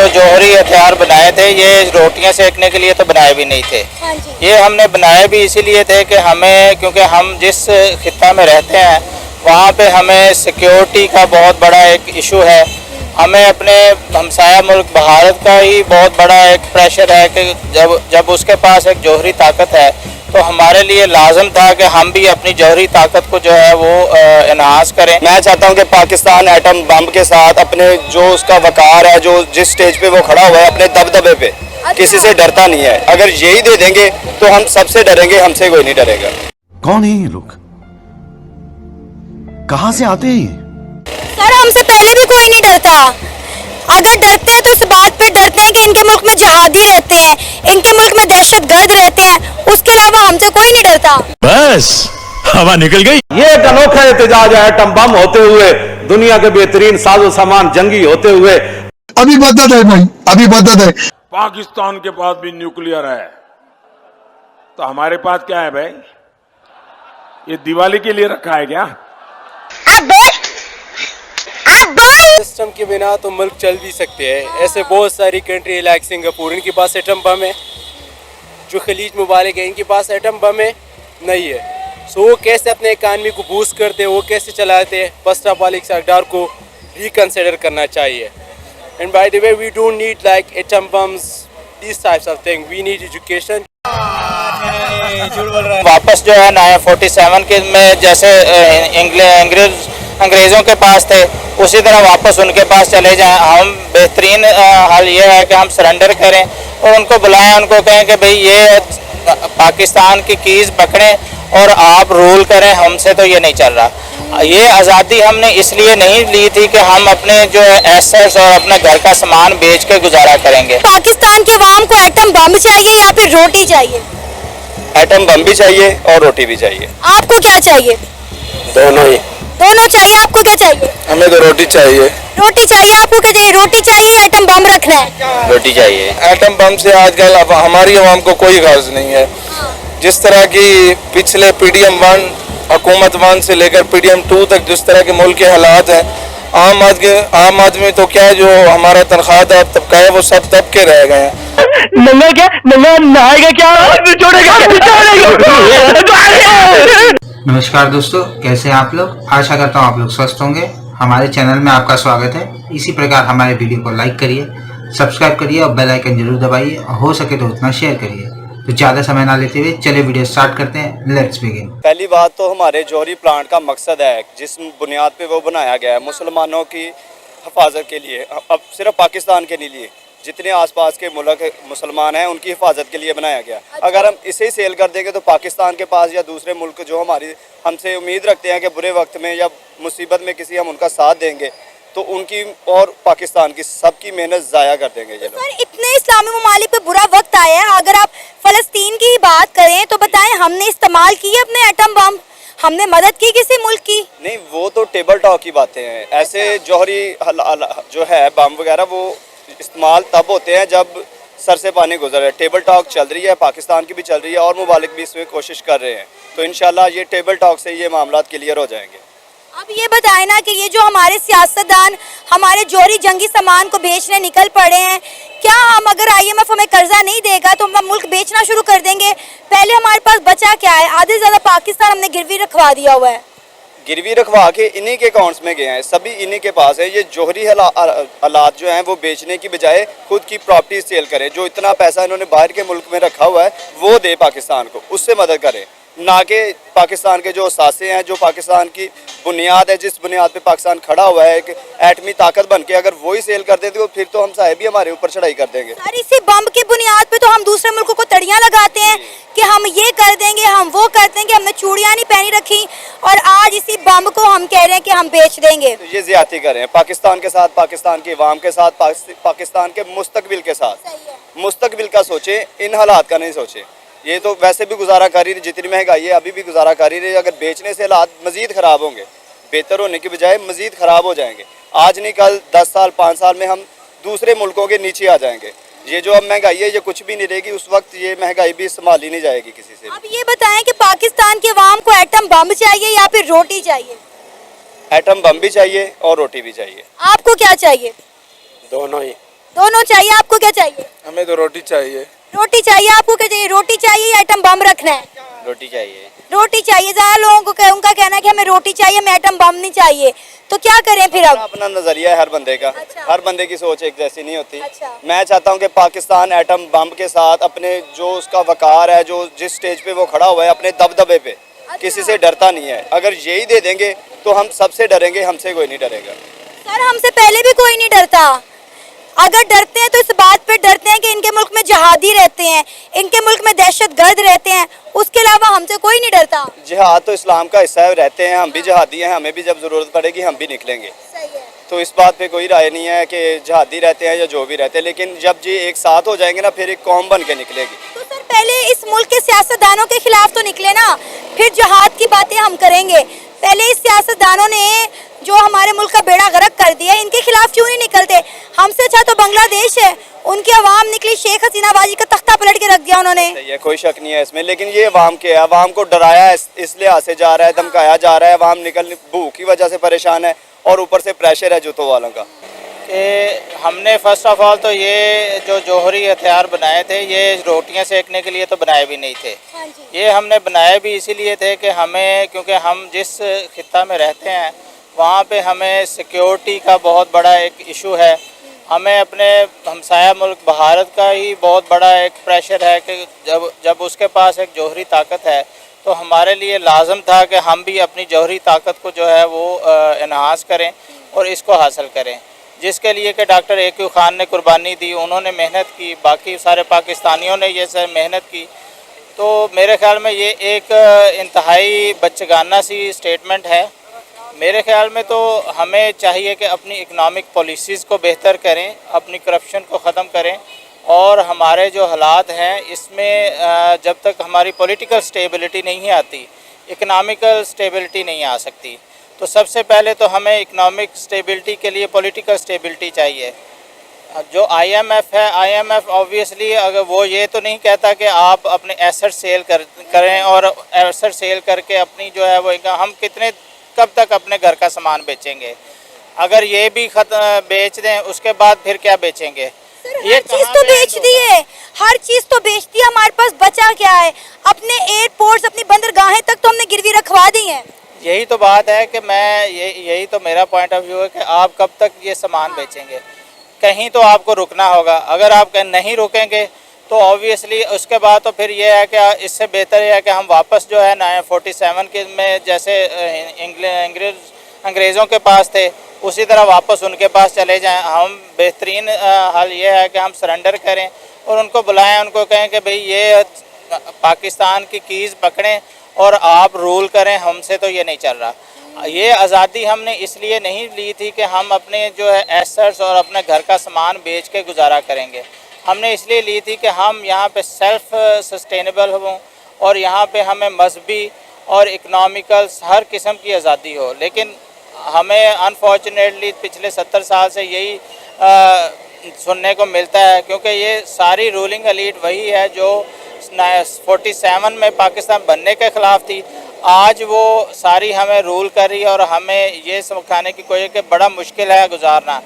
जो जौहरी हथियार बनाए थे ये रोटियां सेकने के लिए तो बनाए भी नहीं थे। हाँ जी। ये हमने बनाए भी इसीलिए थे कि हमें, क्योंकि हम जिस खित्ता में रहते हैं वहाँ पे हमें सिक्योरिटी का बहुत बड़ा एक इशू है। हमें अपने हमसाया मुल्क भारत का ही बहुत बड़ा एक प्रेशर है कि जब उसके पास एक जौहरी ताकत है तो हमारे लिए लाजम था कि हम भी अपनी जौहरी ताकत को जो है वो एनहांस करें। मैं चाहता हूं कि पाकिस्तान एटम बम के साथ अपने जो उसका वकार है, जो जिस स्टेज पे वो खड़ा हुआ है अपने दबदबे पे, किसी से डरता नहीं है। अगर यही दे देंगे तो हम सबसे डरेंगे, हमसे कोई नहीं डरेगा। कौन है ये लोग, कहां से आते हैं ये? सर हमसे पहले भी कोई नहीं डरता। अगर डरते हैं तो इस बात पे डरते हैं कि इनके मुल्क में जहादी रहते हैं, इनके मुल्क में दहशतगर्द रहते हैं, उसके अलावा हमसे कोई नहीं डरता। बस हवा निकल गई। ये एक अनोखा एहतजाज है एटम बम होते हुए, दुनिया के बेहतरीन साजो सामान जंगी होते हुए। अभी मदद है भाई, अभी मदद है। पाकिस्तान के पास भी न्यूक्लियर है तो हमारे पास क्या है भाई? ये दिवाली के लिए रखा है क्या? सिस्टम के बिना तो मुल्क चल भी सकते हैं। ऐसे बहुत सारी कंट्री लाइक सिंगापुर, इनके पास एटम बम है। जो खलीज मुबालिक है इनके पास एटम बम है नहीं है। सो वो कैसे अपने इकानमी को बूस्ट करते हैं, वो कैसे चलाते हैं, फर्स्ट ऑफ ऑल इस इक़दार को रिकन्सिडर करना चाहिए। And by the way we don't need like atom bombs, this types of thing, we need education. वापस जो है 947 के में जैसे अंग्रेज़ों के पास थे उसी तरह वापस उनके पास चले जाएं। हम बेहतरीन हाल ये है कि हम सरेंडर करें और उनको बुलाएं, उनको कहें कि भाई ये पाकिस्तान की कीज़ पकड़ें और आप रूल करें, हमसे तो ये नहीं चल रहा। ये आज़ादी हमने इसलिए नहीं ली थी कि हम अपने जो एसेट्स और अपने घर का सामान बेच के गुजारा करेंगे। पाकिस्तान के अवाम को एटम बम चाहिए या फिर रोटी चाहिए? एटम बम भी चाहिए और रोटी भी चाहिए। आपको क्या चाहिए? दोनों ही। दोनों चाहिए। आपको क्या चाहिए? हमें तो रोटी चाहिए। रोटी चाहिए। आपको क्या चाहिए? रोटी चाहिए या एटम बम रखना है? रोटी चाहिए। एटम बम से आजकल अब हमारी आवाम को कोई गर्ज नहीं है। जिस तरह की पिछले PDM 1 हुकूमत 1 से लेकर PDM 2 तक जिस तरह के मुल्क के हालात हैं, आम आदमी तो क्या, जो हमारा तनख्वाहदार तबका है वो सब तबके रह गए हैं। नंगा क्या, नंगा नहाएगा क्या, नमस्कार दोस्तों, कैसे हैं आप लोग? आशा करता हूँ आप लोग स्वस्थ होंगे। हमारे चैनल में आपका स्वागत है। इसी प्रकार हमारे वीडियो को लाइक करिए, सब्सक्राइब करिए और बेल आइकन जरूर दबाइए और हो सके तो उतना शेयर करिए। तो ज़्यादा समय ना लेते हुए चलिए वीडियो स्टार्ट करते हैं। Let's begin. पहली बात तो हमारे जौहरी प्लांट का मकसद है, जिस बुनियाद पे वो बनाया गया है, मुसलमानों की हिफाजत के लिए। अब सिर्फ पाकिस्तान के लिए, जितने आसपास के मुल्क मुसलमान हैं उनकी हिफाजत के लिए बनाया गया। अगर हम इसे ही सेल कर देंगे तो पाकिस्तान के पास या दूसरे मुल्क जो हमारी हमसे उम्मीद रखते हैं कि बुरे वक्त में या मुसीबत में किसी हम उनका साथ देंगे, तो उनकी और पाकिस्तान की सबकी मेहनत ज़ाया कर देंगे ये लोग। सर इतने इस्लामी ममालिक पे बुरा वक्त आया है, अगर आप फ़लस्तीन की बात करें तो बताएं हमने इस्तेमाल की अपने एटम बम, हमने मदद की किसी मुल्क की? नहीं, वो तो टेबल टॉक की बातें हैं। ऐसे जौहरी जो है बम वगैरह वो इस्तेमाल तब होते हैं जब सर से पानी गुजर है। टेबल टॉक चल रही है, पाकिस्तान की भी चल रही है और मुबालिक भी इसमें कोशिश कर रहे हैं। तो इंशाल्लाह ये टेबल टॉक से ये मामला क्लियर हो जाएंगे। अब ये बताएं ना कि ये जो हमारे सियासतदान हमारे जौहरी जंगी सामान को बेचने निकल पड़े हैं, क्या हम, अगर IMF हमें कर्जा नहीं देगा तो हम मुल्क बेचना शुरू कर देंगे? पहले हमारे पास बचा क्या है? आधे से ज़्यादा पाकिस्तान हमने गिरवी रखवा दिया हुआ है। गिरवी रखवा के इन्हीं के अकाउंट्स में गए हैं, सभी इन्हीं के पास है। ये जौहरी हालात जो हैं वो बेचने की बजाय खुद की प्रॉपर्टी सेल करें। जो इतना पैसा इन्होंने बाहर के मुल्क में रखा हुआ है वो दे पाकिस्तान को, उससे मदद करें, ना कि पाकिस्तान के जो असासे हैं, जो पाकिस्तान की बुनियाद है, जिस बुनियाद पे पाकिस्तान खड़ा हुआ है एक एटमी ताकत बन के, अगर वही सेल कर देते तो फिर तो हम साहेब भी हमारे ऊपर चढ़ाई कर देंगे। सर इसी बम की बुनियाद पे तो हम दूसरे मुल्कों को तड़ियां लगाते हैं कि हम ये कर देंगे, हम वो कर देंगे, हमने चूड़ियां नहीं पहनी रखी, और आज इसी बम को हम कह रहे हैं कि हम बेच देंगे। तो ये ज्यादती कर रहे हैं पाकिस्तान के साथ, पाकिस्तान की अवाम के साथ, पाकिस्तान के मुस्तकबिल के साथ। मुस्तकबिल का सोचे, इन हालात का नहीं सोचे। ये तो वैसे भी गुजारा कर रही है, जितनी महंगाई है अभी भी गुजारा कर रही है। अगर बेचने से हालात मजीद ख़राब होंगे, बेहतर होने की बजाय मजीद ख़राब हो जाएंगे। आज नहीं कल 10 साल 5 साल में हम दूसरे मुल्कों के नीचे आ जाएंगे। ये जो अब महंगाई है ये कुछ भी नहीं रहेगी, उस वक्त ये महंगाई भी संभाली नहीं जाएगी किसी से। अब ये बताएं कि पाकिस्तान के अवाम को एटम बम चाहिए या फिर रोटी चाहिए? एटम बम भी चाहिए और रोटी भी चाहिए। आपको क्या चाहिए? दोनों ही। दोनों चाहिए, आपको क्या चाहिए? हमें तो रोटी चाहिए। रोटी चाहिए, आपको क्या चाहिए? रोटी चाहिए या एटम बम रखना है? रोटी चाहिए। रोटी चाहिए। ज़्यादा लोगों को उनका कहना है कि हमें रोटी चाहिए, हमें एटम बम नहीं चाहिए, तो क्या करें फिर अब? अपना नजरिया है हर बंदे का। अच्छा। हर बंदे की सोच एक जैसी नहीं होती। अच्छा। मैं चाहता हूं कि पाकिस्तान एटम बम के साथ अपने जो उसका वकार है, जो जिस स्टेज पे वो खड़ा हुआ है अपने दबदबे पे, किसी से डरता नहीं है। अगर यही दे देंगे तो हम सबसे डरेंगे, हमसे कोई नहीं डरेगा। सर हमसे पहले भी कोई नहीं डरता। अगर डरते हैं तो इस बात पे डरते हैं कि इनके मुल्क में जहादी रहते हैं, इनके मुल्क में दहशतगर्द रहते हैं, उसके अलावा हमसे कोई नहीं डरता। जिहाद तो इस्लाम का हिस्सा है, रहते हैं, हम भी जिहादी हैं, हमें भी जब ज़रूरत पड़ेगी हम भी निकलेंगे। सही है। तो इस बात पे कोई राय नहीं है कि जिहादी रहते हैं या जो भी रहते हैं, लेकिन जब जी एक साथ हो जाएंगे ना फिर एक कौम बन के निकलेगी। तो सर पहले इस मुल्क के सियासतदानों के खिलाफ तो निकले ना, फिर जिहाद की बातें हम करेंगे। पहले इस सियासतदानों ने जो हमारे मुल्क का बेड़ा गर्क कर दिया, इनके खिलाफ क्यों नहीं निकलते? हमसे अच्छा तो बांग्लादेश है, उनकी आवाम निकली, शेख हसीना बाजी का तख्ता पलट के रख दिया उन्होंने। सही है, कोई शक नहीं है इसमें, लेकिन ये अवाम के है, अवाम को डराया है, इस लिहाज से जा रहा है, धमकाया जा रहा है, अवाम निकल भूख की वजह से परेशान है और ऊपर से प्रेशर है जूतों वालों का। कि हमने फर्स्ट ऑफ ऑल तो ये जो जौहरी हथियार बनाए थे, ये रोटियां सेकने के लिए तो बनाए भी नहीं थे। हाँ जी। ये हमने बनाए भी इसीलिए थे कि हमें, क्योंकि हम जिस खित्ता में रहते हैं वहाँ पे हमें सिक्योरिटी का बहुत बड़ा एक इशू है। हमें अपने हमसाया मुल्क भारत का ही बहुत बड़ा एक प्रेशर है कि जब उसके पास एक जौहरी ताकत है तो हमारे लिए लाजम था कि हम भी अपनी जौहरी ताकत को जो है वो एनहांस करें और इसको हासिल करें, जिसके लिए कि डॉक्टर ए.क्यू. खान ने कुर्बानी दी, उन्होंने मेहनत की, बाकी सारे पाकिस्तानियों ने ये सब मेहनत की। तो मेरे ख्याल में ये एक इंतहाई बच्चगाना सी स्टेटमेंट है। मेरे ख्याल में तो हमें चाहिए कि अपनी इकनॉमिक पॉलिसीज़ को बेहतर करें, अपनी करप्शन को ख़त्म करें और हमारे जो हालात हैं इसमें जब तक हमारी पॉलिटिकल स्टेबिलिटी नहीं आती, इकनॉमिकल स्टेबिलिटी नहीं आ सकती। तो सबसे पहले तो हमें इकनॉमिक स्टेबिलिटी के लिए पॉलिटिकल स्टेबिलिटी चाहिए। जो IMF है, IMF ऑब्वियसली अगर वो ये तो नहीं कहता कि आप अपने एसेट सेल करें और एसेट सेल करके अपनी जो है वो हम कितने कब तक अपने घर का सामान बेचेंगे? अगर ये भी बेच दें उसके बाद फिर क्या बेचेंगे? ये चीज तो बेच दी है, हर चीज तो बेच दी, हमारे पास बचा क्या है? अपने एयरपोर्ट्स, अपनी बंदरगाहें तक तो हमने गिरवी रखवा दी हैं। यही तो बात है कि मैं यही तो मेरा पॉइंट ऑफ व्यू है कि आप कब तक ये सामान बेचेंगे? कहीं तो आपको रुकना होगा। अगर आप नहीं रुकेंगे तो ऑब्वियसली उसके बाद तो फिर ये है कि इससे बेहतर है कि हम वापस जो है 47 के में जैसे अंग्रेज़ों के पास थे उसी तरह वापस उनके पास चले जाएं। हम बेहतरीन हल ये है कि हम सरेंडर करें और उनको बुलाएं, उनको कहें कि भाई ये पाकिस्तान की कीज़ पकड़ें और आप रूल करें, हमसे तो ये नहीं चल रहा। ये आज़ादी हमने इसलिए नहीं ली थी कि हम अपने जो है एसेट्स और अपने घर का सामान बेच के गुजारा करेंगे। हमने इसलिए ली थी कि हम यहाँ पे सेल्फ सस्टेनेबल हों और यहाँ पे हमें मजहबी और इकनॉमिकल हर किस्म की आज़ादी हो। लेकिन हमें अनफॉर्चुनेटली पिछले 70 साल से यही सुनने को मिलता है, क्योंकि ये सारी रूलिंग एलीट वही है जो 47 में पाकिस्तान बनने के ख़िलाफ़ थी। आज वो सारी हमें रूल कर रही है और हमें ये समझाने की कोशिश कि बड़ा मुश्किल है गुजारना।